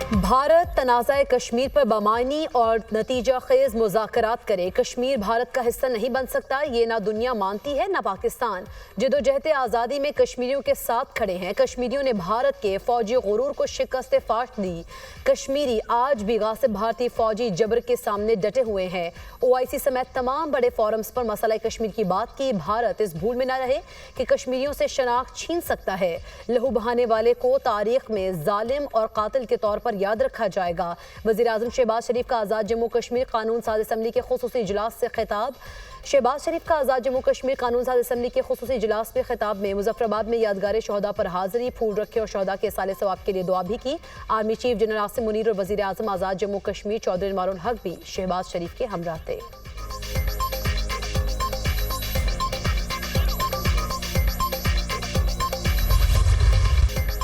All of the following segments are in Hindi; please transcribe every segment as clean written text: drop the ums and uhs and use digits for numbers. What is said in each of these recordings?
भारत तनाज़ा कश्मीर पर बमानी और नतीजा खेज मुज़ाकरात करे। कश्मीर भारत का हिस्सा नहीं बन सकता, ये ना दुनिया मानती है ना पाकिस्तान। जदोजहद आज़ादी में कश्मीरियों के साथ खड़े हैं। कश्मीरियों ने भारत के फौजी गुरूर को शिकस्त फाश दी। कश्मीरी आज भी गासिब भारतीय फौजी जबर के सामने डटे हुए हैं। OIC समेत तमाम बड़े फोरम्स पर मसला कश्मीर की बात की। भारत इस भूल में न रहे कि कश्मीरियों से शनाख्त छीन सकता है। लहू बहाने वाले को तारीख में जालिम और कातिल के तौर पर याद रखा जाएगा। वज़ीर-ए-आज़म शहबाज शरीफ का आज़ाद जम्मू कश्मीर कानून साज असम्बली के खुसूसी इजलास से खिताब। शहबाज शरीफ का आज़ाद जम्मू कश्मीर कानून साज असम्बली के खुसूसी इजलास में खिताब में मुजफ्फराबाद में यादगार शहदा पर हाजिरी, फूल रखे और शहदा के साले सवाब के लिए दुआ भी की। Army chief general Asim Munir और वज़ीर-ए-आज़म आज़ाद जम्मू कश्मीर चौधरी इमारुल हक भी शहबाज शरीफ के हमरा थे।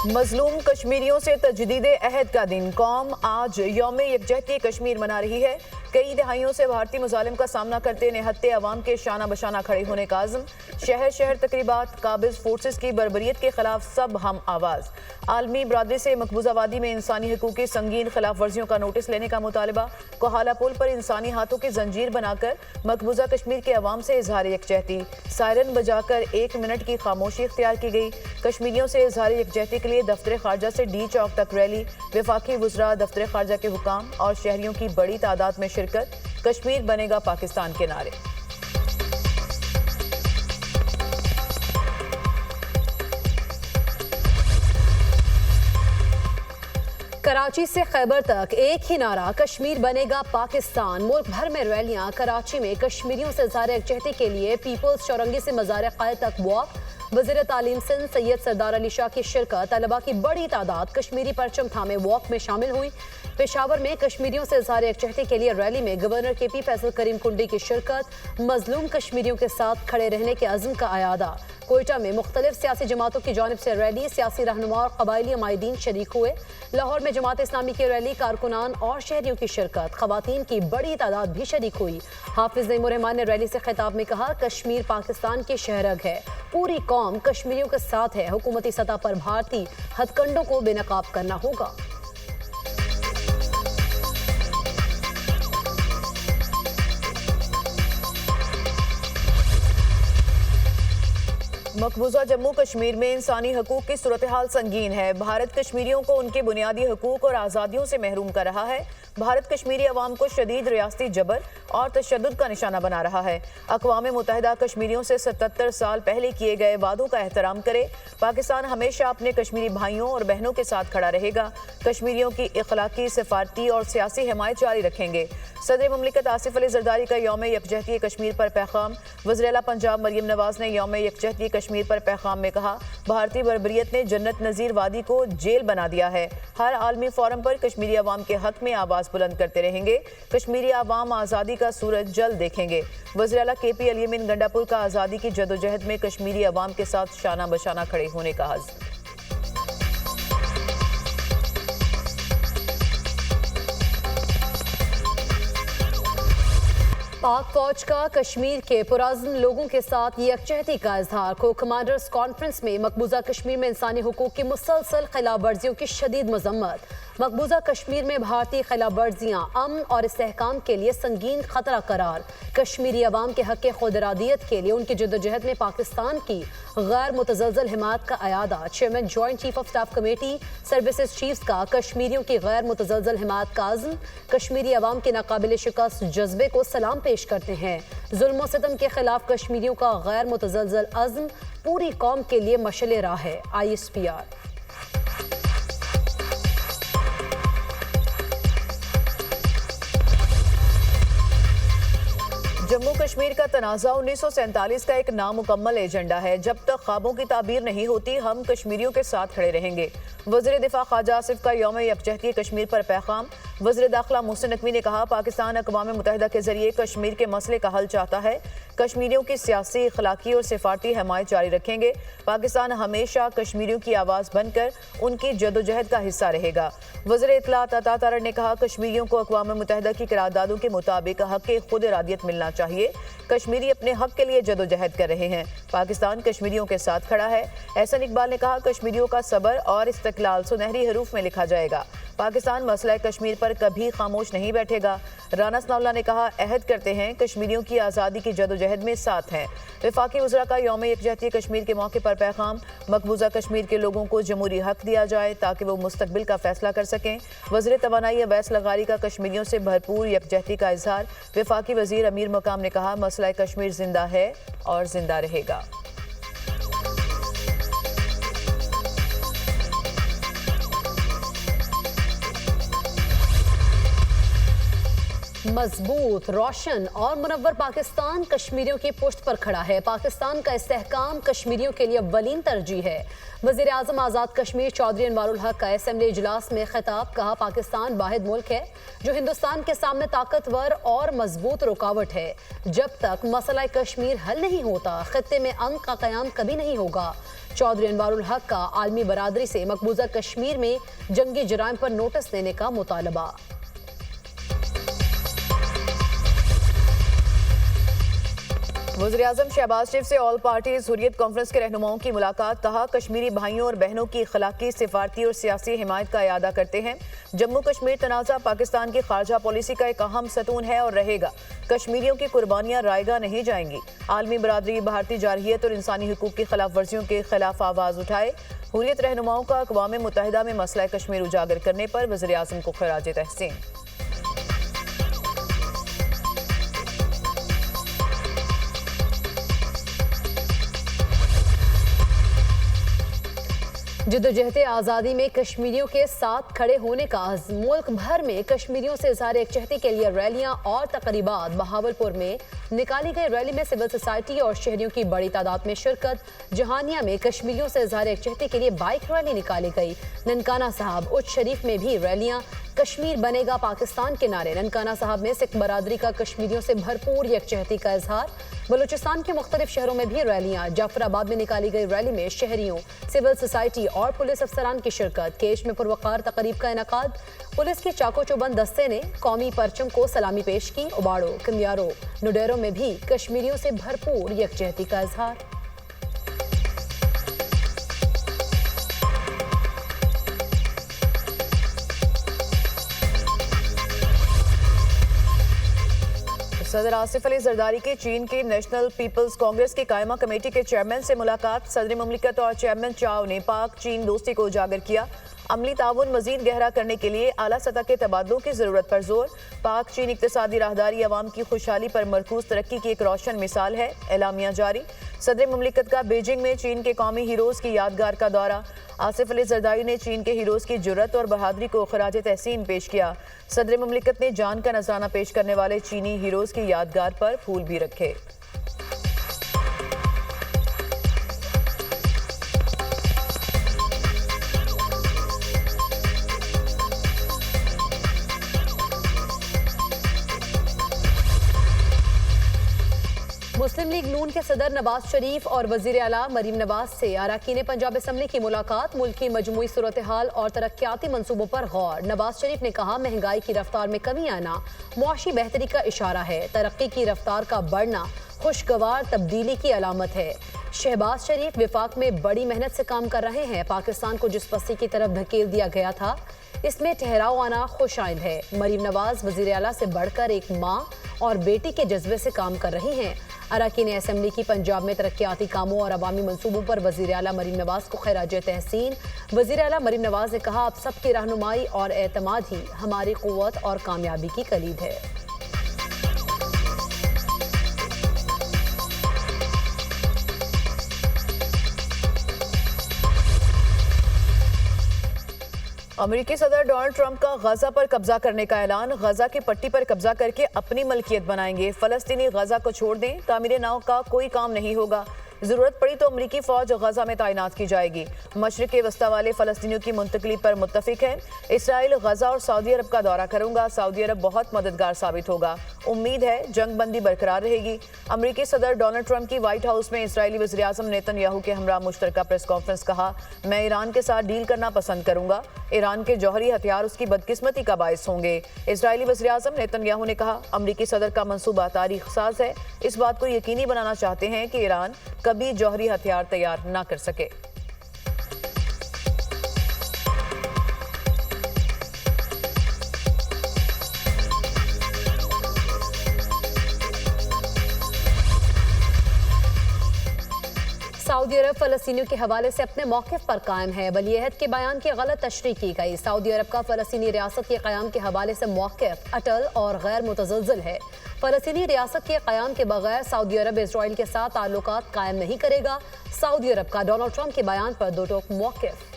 मजलूम कश्मीरियों से तजदीद अहद का दिन। कौम आज यौम यकजहती कश्मीर मना रही है। कई दहाइयों से भारतीय मुजालिम का सामना करते निहत्ते अवाम के शाना बशाना खड़े होने का आज़म। शहर शहर तकरीबात, काबिज फोर्सेस की बर्बरियत के खिलाफ सब हम आवाज़। आलमी बरादरी से मकबूजा वादी में इंसानी हकूक़ की संगीन खिलाफ वर्जियों का नोटिस लेने का मुतालबा। कोहाला पुल पर इंसानी हाथों की जंजीर बनाकर मकबूजा कश्मीर के अवाम से इजहार यकजहती। सायरन बजाकर 1 मिनट की खामोशी इख्तियार की गई। कश्मीरियों से इजहार यकजहती के लिए दफ्तर खारजा से डी चौक तक रैली। वफाकी वज़रा, दफ्तर खारजा के हुकाम और शहरियों की बड़ी तादाद में शिरकत। कश्मीर बनेगा पाकिस्तान के नारे। कराची से खैबर तक एक ही नारा, कश्मीर बनेगा पाकिस्तान। मुल्क भर में रैलियां। कराची में कश्मीरियों से इज़हार यकजहती के लिए पीपल्स चौरंगी से मज़ार क़ायद तक वॉक। वज़ीर तालीम सिंध सैयद सरदार अली शाह की शिरकत। तलबा की बड़ी तादाद कश्मीरी परचम थामे वॉक में शामिल हुई। पेशावर में कश्मीरियों से इज़हार यकजहती के लिए रैली में गवर्नर KP फैसल करीम कुंडी की शिरकत। मजलूम कश्मीरियों के साथ खड़े रहने के अज़्म का अयादा। कोयटा में मुख्तलिफ सियासी जमातों की जानिब से रैली, सियासी रहनुमा और कबायली अमायदीन शरीक हुए। लाहौर में जमात इस्लामी की रैली, कारकुनान और शहरियों की शिरकत। खवातीन की बड़ी तादाद भी शरीक हुई। हाफिज नईमुर रहमान ने रैली से खिताब में कहा, कश्मीर पाकिस्तान की शहरग है। पूरी कौम कश्मीरियों के साथ है। हुकूमती सतह पर भारतीय हथकंडों को बेनकाब करना होगा। मकबूजा जम्मू कश्मीर में इंसानी हकूक़ की सूरत हाल संगीन है। भारत कश्मीरियों को उनके बुनियादी हकूक़ और आज़ादियों से महरूम कर रहा है। भारत कश्मीरी अवाम को शदीद रियासती जबर और तशद्दुद का निशाना बना रहा है। अक़वाम मुत्तहिदा कश्मीरियों से 77 साल पहले किए गए वादों का एहतराम करे। पाकिस्तान हमेशा अपने कश्मीरी भाइयों और बहनों के साथ खड़ा रहेगा। कश्मीरियों की इखलाकी, सफारती और सियासी हिमायत जारी रखेंगे। सदर मुमलिकत आसिफ अली जरदारी का यौम यकजहती कश्मीर पर पैगाम। वज़ीर आला पंजाब मरियम नवाज ने यौम यकजहती कश्मीर पर पैगाम में कहा, भारतीय बर्बरियत ने जन्नत नज़ीर वादी को जेल बना दिया है। हर आलमी फोरम पर कश्मीरी अवाम के हक में आवाज़ बुलंद करते रहेंगे। कश्मीरी अवाम आज़ादी का सूरज जल्द देखेंगे। वज़ीर आला KP अली अमीन गंडापुर का आज़ादी की जदोजहद में कश्मीरी अवाम के साथ शाना बशाना खड़े होने का हज़्म। पाक फौज का कश्मीर के पुराज़्म लोगों के साथ यकजहती का इजहार। को कमांडर्स कॉन्फ्रेंस में मकबूजा कश्मीर में इंसानी हुकूक की मुसलसल खिलाफ वर्जियों की शदीद मजम्मत। मकबूजा कश्मीर में भारतीय खिलाफ वर्जियाँ अमन और इस्तेहकाम के लिए संगीन खतरा करार। कश्मीरी अवाम के हक़ खुद इरादियत के लिए उनकी जदोजहद में पाकिस्तान की गैर मुतज़लज़ल हिमायत का अयादा। Chairman joint chief of staff committee services chiefs का कश्मीरियों की गैर मुतज़लज़ल हिमायत का अज़्म। कश्मीरी अवाम के नाकाबिल शिकस्त जज्बे को सलाम पेश करते हैं। जुल्म सितम के खिलाफ कश्मीरियों का गैर मुतज़लज़ल अज़्म पूरी कौम के लिए मशले राह है। ISPR। जम्मू कश्मीर का तनाज़ा 1947 का एक नामुकम्मल एजेंडा है। जब तक ख्वाबों की ताबीर नहीं होती, हम कश्मीरियों के साथ खड़े रहेंगे। वज़ीर दिफा ख्वाजा आसिफ का यौम यकजहती कश्मीर पर पैगाम। वज़ीर दाखिला मोहसिन नकवी ने कहा, पाकिस्तान अक़वाम मुत्तहिदा के जरिए कश्मीर के मसले का हल चाहता है। कश्मीरियों की सियासी, इखलाकी और सिफारती हमायत जारी रखेंगे। पाकिस्तान हमेशा कश्मीरियों की आवाज़ बनकर उनकी जदोजहद का हिस्सा रहेगा। वज़ीर इत्तलात अता तारड़ ने कहा, कश्मीरियों को अक़वाम मुत्तहिदा की करारदादों के मुताबिक हक़ खुद इरादियत मिलना चाहिए। कश्मीरी अपने हक़ के लिए जदोजहद कर रहे हैं। पाकिस्तान कश्मीरियों के साथ खड़ा है। एहसन इकबाल ने कहा, कश्मीरियों का सब्र और इस्तक़लाल सुनहरी हरूफ में लिखा जाएगा। पाकिस्तान मसला कश्मीर पर कभी खामोश नहीं बैठेगा। राना सनाउल्लाह ने कहा, अहद करते हैं कश्मीरियों की आज़ादी की जदोजहद में साथ हैं। वफाकी वज़रा का यौम यकजहती कश्मीर के मौके पर पैगाम, मकबूजा कश्मीर के लोगों को जमहूरी हक दिया जाए ताकि वो मुस्तकबिल का फैसला कर सकें। वज़ीर तवानाई अवैस लगारी का कश्मीरियों से भरपूर यकजहती का इजहार। वफाकी वज़ीर अमीर मकाम ने कहा, मसला कश्मीर जिंदा है और जिंदा रहेगा। मजबूत, रोशन और मुनव्वर पाकिस्तान कश्मीरियों की पुश्त पर खड़ा है। पाकिस्तान का इस्तेहकाम कश्मीरियों के लिए अव्वलीन तरजीह है। वज़ीर आज़म आज़ाद कश्मीर चौधरी अनवारुल हक का असेंबली इजलास में खिताब, कहा, पाकिस्तान वाहिद मुल्क है जो हिंदुस्तान के सामने ताकतवर और मजबूत रुकावट है। जब तक मसला कश्मीर हल नहीं होता, खित्ते में अमन का क़याम कभी नहीं होगा। चौधरी अनवारुल हक का आलमी बरादरी से मकबूजा कश्मीर में जंगी जराइम पर नोटिस देने का मुतालबा। वज़ीर-ए-आज़म शहबाज शरीफ से ऑल पार्टीज हुर्रियत कॉन्फ्रेंस के रहनुमाओं की मुलाकात, कहा, कश्मीरी भाइयों और बहनों की इखलाकी, सिफारती और सियासी हिमायत का इयादा करते हैं। जम्मू कश्मीर तनाज़ा पाकिस्तान की खारजा पॉलिसी का एक अहम सतून है और रहेगा। कश्मीरियों की कुर्बानियां रायगा नहीं जाएंगी। आलमी बरादरी भारतीय जारहियत और इंसानी हुकूक की खिलाफ वर्जियों के खिलाफ आवाज़ उठाए। हुर्रियत रहनुमाओं का अक़वाम मुत्तहिदा में मसला कश्मीर उजागर करने पर वज़ीर-ए-आज़म को खिराज तहसीन। जदोजहद आज़ादी में कश्मीरियों के साथ खड़े होने का अज़्म। मुल्क भर में कश्मीरियों से इज़हार यकजहती के लिए रैलियां और तकरीबात। बहावलपुर में निकाली गई रैली में सिविल सोसाइटी और शहरियों की बड़ी तादाद में शिरकत। जहानिया में कश्मीरियों से इज़हार यकजहती के लिए बाइक रैली निकाली गई। ननकाना साहब उच्च शरीफ में भी रैलियां। कश्मीर बनेगा पाकिस्तान के नारे। ननकाना साहब में सिख बरादरी का कश्मीरियों से भरपूर यकजहती का इजहार। बलूचिस्तान के मुख्तलिफ शहरों में भी रैलियां। जाफराबाद में निकाली गई रैली में शहरियों, सिविल सोसाइटी और पुलिस अफसरान की शिरकत। केश में पुरवकार तकरीब का इनकाद। पुलिस की चाको चौबंद दस्ते ने कौमी परचम को सलामी पेश की। उबाड़ो, किमियारो, नुडेरो में भी कश्मीरियों से भरपूर यकजहती का इजहार। सदर आसिफ अली जरदारी की चीन की नेशनल पीपल्स कांग्रेस की कायमा कमेटी के चेयरमैन से मुलाकात। सदर मुमलिकत और चेयरमैन चाव ने पाक चीन दोस्ती को उजागर किया। अमली ताउन मजीद गहरा करने के लिए आला सतह के तबादलों की जरूरत पर जोर। पाक चीन इक्तिसादी राहदारी अवाम की खुशहाली पर मरकूज तरक्की की एक रोशन मिसाल है। एलामिया जारी। सदर मुमलिकत का बीजिंग में चीन के कौमी हीरोज की यादगार का दौरा। आसिफ अली जरदारी ने चीन के हीरोज की जुर्रत और बहादुरी को खराज तहसीन पेश किया। सदर मुमलिकत ने जान का नजराना पेश करने वाले चीनी हीरोज की यादगार पर फूल भी रखे। मुस्लिम लीग नून के सदर नवाज शरीफ और वजीर आला मरीम नवाज से अरकान पंजाब असम्बली की मुलाकात। मुल्क की मजमूई सूरत हाल और तरक्याती मंसूबों पर गौर। नवाज शरीफ ने कहा, महंगाई की रफ्तार में कमी आना मुआशी बेहतरी का इशारा है। तरक्की की रफ्तार का बढ़ना खुशगवार तब्दीली की अलामत है। शहबाज शरीफ विफाक में बड़ी मेहनत से काम कर रहे हैं। पाकिस्तान को जिस पस्ती की तरफ धकेल दिया गया था, इसमें ठहराव आना खुशाइंद है। मरीम नवाज वजीर आला से बढ़कर एक माँ और बेटी के जज्बे से काम कर रही हैं। अरकान असम्बली की पंजाब में तरक्याती कामों और अवामी मंसूबों पर वजीर आला मरीम नवाज को खैराज तहसीन। वजीर आला मरीम नवाज ने कहा, अब सबकी रहनुमाई और एतमाद ही हमारी क़ुव्वत और कामयाबी की कलीद है। अमेरिकी सदर डोनाल्ड ट्रंप का गजा पर कब्जा करने का ऐलान। गजा की पट्टी पर कब्जा करके अपनी मलकियत बनाएंगे। फलस्तीनी गजा को छोड़ दें, तामीर नाव का कोई काम नहीं होगा। जरूरत पड़ी तो अमरीकी फौज गजा में तैनात की जाएगी। मशरिक़ वस्ता वाले फलस्तीनियों की मुंतकली पर मुत्तफिक है। इसराइल गजा और सऊदी अरब का दौरा करूंगा। सऊदी अरब बहुत मददगार साबित होगा। उम्मीद है जंग बंदी बरकरार रहेगी। अमरीकी सदर डोनाल्ड ट्रंप की व्हाइट हाउस में इसराइली वज़ीर आज़म नेतन्याहू के हमरा मुश्तरका प्रेस कॉन्फ्रेंस। कहा, मैं ईरान के साथ डील करना पसंद करूंगा। ईरान के जौहरी हथियार उसकी बदकिस्मती का बायस होंगे। इसराइली वज़ीर आज़म नेतन्याहू ने कहा, अमरीकी सदर का मंसूबा तारीख साज है। इस बात को यकीनी बनाना चाहते हैं कि ईरान कभी जौहरी हथियार तैयार ना कर सके। सऊदी अरब फलस्तीनियों के हवाले से अपने मौक़िफ़ पर कायम है। वली अहद के बयान की गलत तशरीह की गई। सऊदी अरब का फलस्तीनी रियासत के क़याम के हवाले से मौक़िफ़ अटल और गैर मुतज़लज़ल है। फलस्तीनी रियासत के क़याम के बगैर सऊदी अरब इसराइल के साथ ताल्लुकात कायम नहीं करेगा। सऊदी अरब का डोनाल्ड ट्रंप के बयान पर दो टोक मौक़िफ़।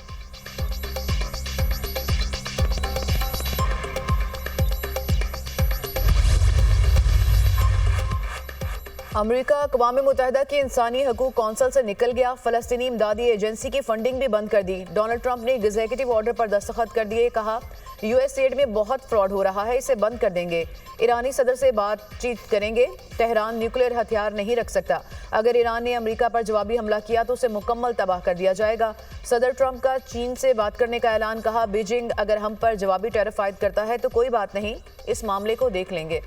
अमेरिका अक़वाम मुत्तहिदा की इंसानी हकूक़ कौंसल से निकल गया। फ़लस्तीनी इमदादी एजेंसी की फंडिंग भी बंद कर दी। डोनाल्ड ट्रंप ने एग्जीक्यूटिव ऑर्डर पर दस्तखत कर दिए। कहा यूएस एड में बहुत फ्रॉड हो रहा है, इसे बंद कर देंगे। ईरानी सदर से बातचीत करेंगे। तेहरान न्यूक्लियर हथियार नहीं रख सकता। अगर ईरान ने अमेरिका पर जवाबी हमला किया तो उसे मुकम्मल तबाह कर दिया जाएगा। सदर ट्रंप का चीन से बात करने का ऐलान। कहा बीजिंग अगर हम पर जवाबी टैरिफ आयद करता है तो कोई बात नहीं, इस मामले को देख लेंगे।